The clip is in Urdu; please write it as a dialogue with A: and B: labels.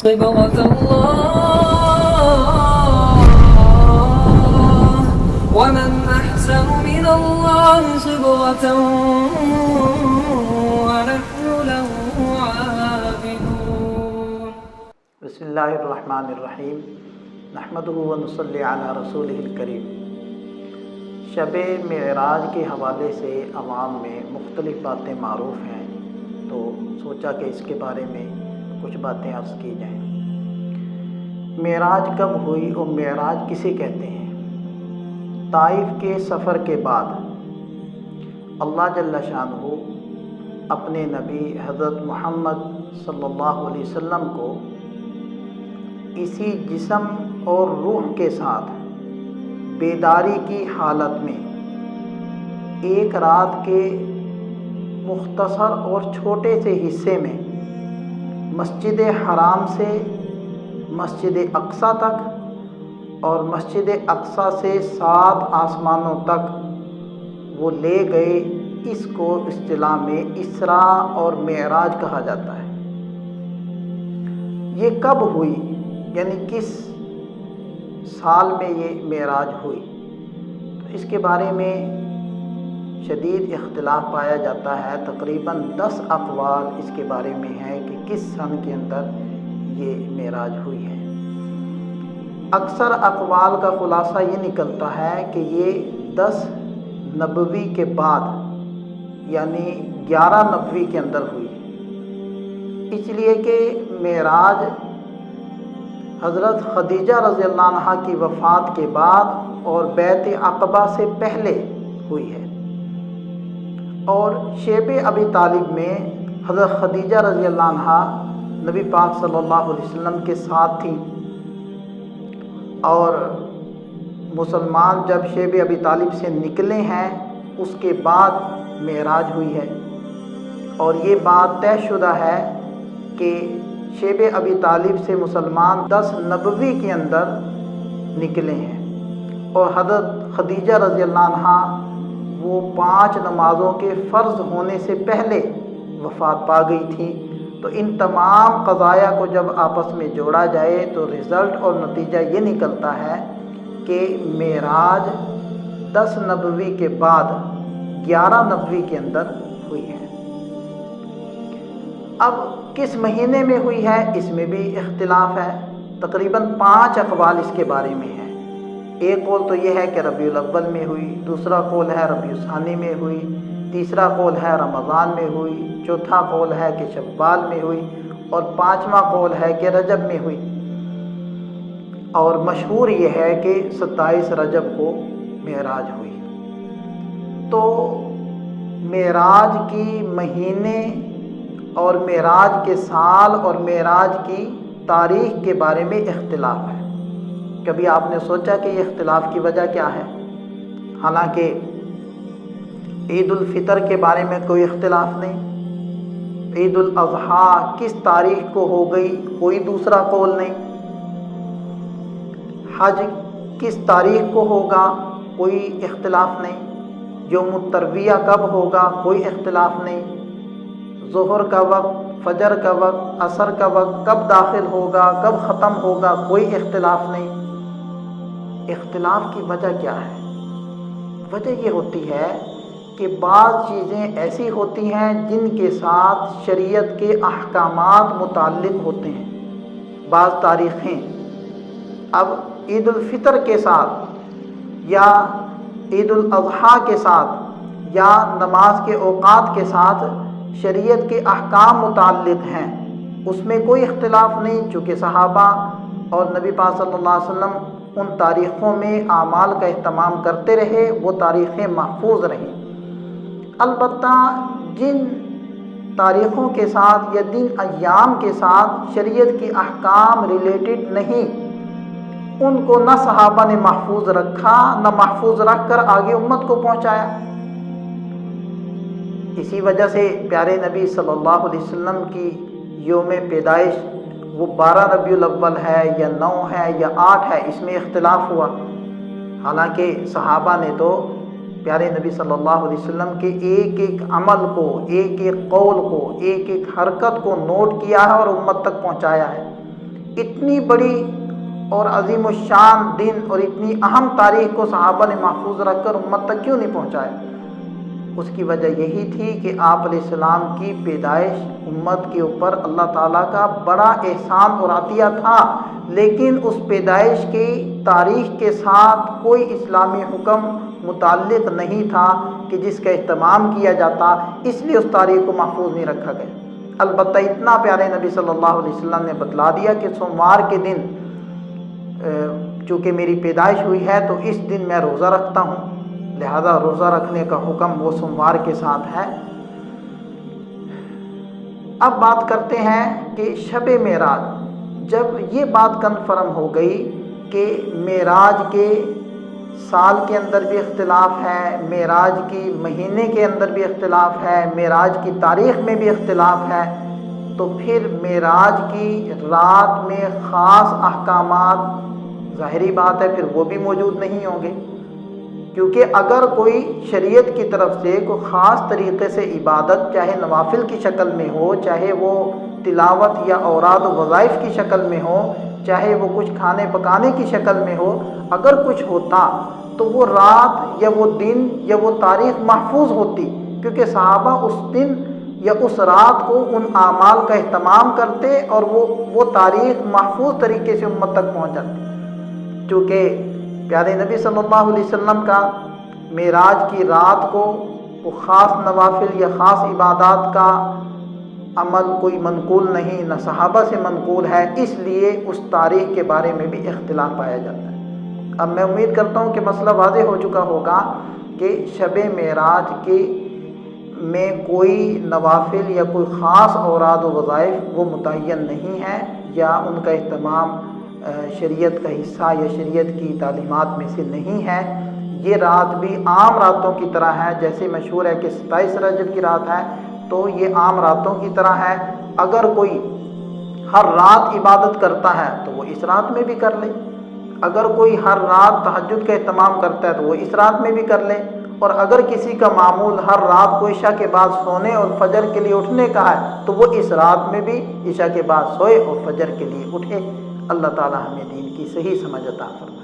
A: صبغة ومن أحسن من الله صبغة ونحن له عابدون.
B: بسم اللہ الرحمن الرحیم نحمدہ ونصلی علی رسولہ الکریم۔ شب معراج کے حوالے سے عوام میں مختلف باتیں معروف ہیں، تو سوچا کہ اس کے بارے میں کچھ باتیں عرض کی جائیں۔ معراج کب ہوئی اور معراج کسے کہتے ہیں؟ طائف کے سفر کے بعد اللہ جل شانہ اپنے نبی حضرت محمد صلی اللہ علیہ وسلم کو اسی جسم اور روح کے ساتھ بیداری کی حالت میں ایک رات کے مختصر اور چھوٹے سے حصے میں مسجد حرام سے مسجد اقصی تک اور مسجد اقصی سے 7 آسمانوں تک وہ لے گئے۔ اس کو اصطلاح میں اسراء اور معراج کہا جاتا ہے۔ یہ کب ہوئی، یعنی کس سال میں یہ معراج ہوئی؟ تو اس کے بارے میں شدید اختلاف پایا جاتا ہے۔ تقریباً 10 اقوال اس کے بارے میں ہیں کہ کس سن کے اندر یہ معراج ہوئی ہے۔ اکثر اقوال کا خلاصہ یہ نکلتا ہے کہ یہ 10 نبوی کے بعد یعنی 11 نبوی کے اندر ہوئی، اس لیے کہ معراج حضرت خدیجہ رضی اللہ عنہ کی وفات کے بعد اور بیعت عقبہ سے پہلے ہوئی ہے، اور شیب ابی طالب میں حضرت خدیجہ رضی اللہ عنہ نبی پاک صلی اللہ علیہ وسلم کے ساتھ تھیں، اور مسلمان جب شیب ابی طالب سے نکلے ہیں اس کے بعد معراج ہوئی ہے۔ اور یہ بات طے شدہ ہے کہ شیب ابی طالب سے مسلمان 10 نبوی کے اندر نکلے ہیں، اور حضرت خدیجہ رضی اللہ عنہ وہ 5 نمازوں کے فرض ہونے سے پہلے وفات پا گئی تھی۔ تو ان تمام قضایا کو جب آپس میں جوڑا جائے تو رزلٹ اور نتیجہ یہ نکلتا ہے کہ معراج 10 نبوی کے بعد 11 نبوی کے اندر ہوئی ہے۔ اب کس مہینے میں ہوئی ہے اس میں بھی اختلاف ہے۔ تقریباً 5 اقوال اس کے بارے میں ہیں۔ ایک قول تو یہ ہے کہ ربیع الاول میں ہوئی، دوسرا قول ہے ربیع الثانی میں ہوئی، تیسرا قول ہے رمضان میں ہوئی، چوتھا قول ہے کہ شوال میں ہوئی، اور 5واں قول ہے کہ رجب میں ہوئی۔ اور مشہور یہ ہے کہ 27 رجب کو معراج ہوئی۔ تو معراج کی مہینے اور معراج کے سال اور معراج کی تاریخ کے بارے میں اختلاف ہے۔ کبھی آپ نے سوچا کہ یہ اختلاف کی وجہ کیا ہے؟ حالانکہ عید الفطر کے بارے میں کوئی اختلاف نہیں، عید الاضحیٰ کس تاریخ کو ہو گئی کوئی دوسرا قول نہیں، حج کس تاریخ کو ہوگا کوئی اختلاف نہیں، یوم الترویہ کب ہوگا کوئی اختلاف نہیں، ظہر کا وقت، فجر کا وقت، عصر کا وقت کب داخل ہوگا کب ختم ہوگا کوئی اختلاف نہیں۔ اختلاف کی وجہ کیا ہے؟ وجہ یہ ہوتی ہے کہ بعض چیزیں ایسی ہوتی ہیں جن کے ساتھ شریعت کے احکامات متعلق ہوتے ہیں۔ بعض تاریخیں اب عید الفطر کے ساتھ یا عید الاضحیٰ کے ساتھ یا نماز کے اوقات کے ساتھ شریعت کے احکام متعلق ہیں، اس میں کوئی اختلاف نہیں، چونکہ صحابہ اور نبی پاک صلی اللہ علیہ وسلم ان تاریخوں میں اعمال کا اہتمام کرتے رہے، وہ تاریخیں محفوظ رہیں۔ البتہ جن تاریخوں کے ساتھ یا جن ایام کے ساتھ شریعت کی احکام ریلیٹڈ نہیں، ان کو نہ صحابہ نے محفوظ رکھا نہ محفوظ رکھ کر آگے امت کو پہنچایا۔ اسی وجہ سے پیارے نبی صلی اللہ علیہ وسلم کی یوم پیدائش وہ 12 ربیع الاول ہے یا 9 ہے یا 8 ہے، اس میں اختلاف ہوا۔ حالانکہ صحابہ نے تو پیارے نبی صلی اللہ علیہ وسلم کے ایک ایک عمل کو، ایک ایک قول کو، ایک ایک حرکت کو نوٹ کیا ہے اور امت تک پہنچایا ہے۔ اتنی بڑی اور عظیم الشان دن اور اتنی اہم تاریخ کو صحابہ نے محفوظ رکھ کر امت تک کیوں نہیں پہنچایا؟ اس کی وجہ یہی تھی کہ آپ علیہ السلام کی پیدائش امت کے اوپر اللہ تعالیٰ کا بڑا احسان اور عطیہ تھا، لیکن اس پیدائش کی تاریخ کے ساتھ کوئی اسلامی حکم متعلق نہیں تھا کہ جس کا اہتمام کیا جاتا، اس لیے اس تاریخ کو محفوظ نہیں رکھا گیا۔ البتہ اتنا پیارے نبی صلی اللہ علیہ وسلم نے بتلا دیا کہ سوموار کے دن چونکہ میری پیدائش ہوئی ہے تو اس دن میں روزہ رکھتا ہوں، لہذا روزہ رکھنے کا حکم وہ سوموار کے ساتھ ہے۔ اب بات کرتے ہیں کہ شب معراج، جب یہ بات کنفرم ہو گئی کہ معراج کے سال کے اندر بھی اختلاف ہے، معراج کی مہینے کے اندر بھی اختلاف ہے، معراج کی تاریخ میں بھی اختلاف ہے، تو پھر معراج کی رات میں خاص احکامات ظاہری بات ہے پھر وہ بھی موجود نہیں ہوں گے، کیونکہ اگر کوئی شریعت کی طرف سے کوئی خاص طریقے سے عبادت چاہے نوافل کی شکل میں ہو، چاہے وہ تلاوت یا اوراد و وظائف کی شکل میں ہو، چاہے وہ کچھ کھانے پکانے کی شکل میں ہو، اگر کچھ ہوتا تو وہ رات یا وہ دن یا وہ تاریخ محفوظ ہوتی، کیونکہ صحابہ اس دن یا اس رات کو ان اعمال کا اہتمام کرتے اور وہ تاریخ محفوظ طریقے سے امت تک پہنچ جاتی۔ چونکہ پیارے نبی صلی اللہ علیہ وسلم کا معراج کی رات کو وہ خاص نوافل یا خاص عبادات کا عمل کوئی منقول نہیں، نہ صحابہ سے منقول ہے، اس لیے اس تاریخ کے بارے میں بھی اختلاف پایا جاتا ہے۔ اب میں امید کرتا ہوں کہ مسئلہ واضح ہو چکا ہوگا کہ شب معراج کے میں کوئی نوافل یا کوئی خاص اوراد و وظائف وہ متعین نہیں ہے یا ان کا اہتمام شریعت کا حصہ یا شریعت کی تعلیمات میں سے نہیں ہے۔ یہ رات بھی عام راتوں کی طرح ہے، جیسے مشہور ہے کہ 27 رجب کی رات ہے تو یہ عام راتوں کی طرح ہے۔ اگر کوئی ہر رات عبادت کرتا ہے تو وہ اس رات میں بھی کر لے، اگر کوئی ہر رات تہجد کا اہتمام کرتا ہے تو وہ اس رات میں بھی کر لے، اور اگر کسی کا معمول ہر رات کو عشاء کے بعد سونے اور فجر کے لیے اٹھنے کا ہے تو وہ اس رات میں بھی عشاء کے بعد سوئے اور فجر کے لیے اٹھے۔ اللہ تعالی ہمیں دین کی صحیح سمجھ عطا فرمائے۔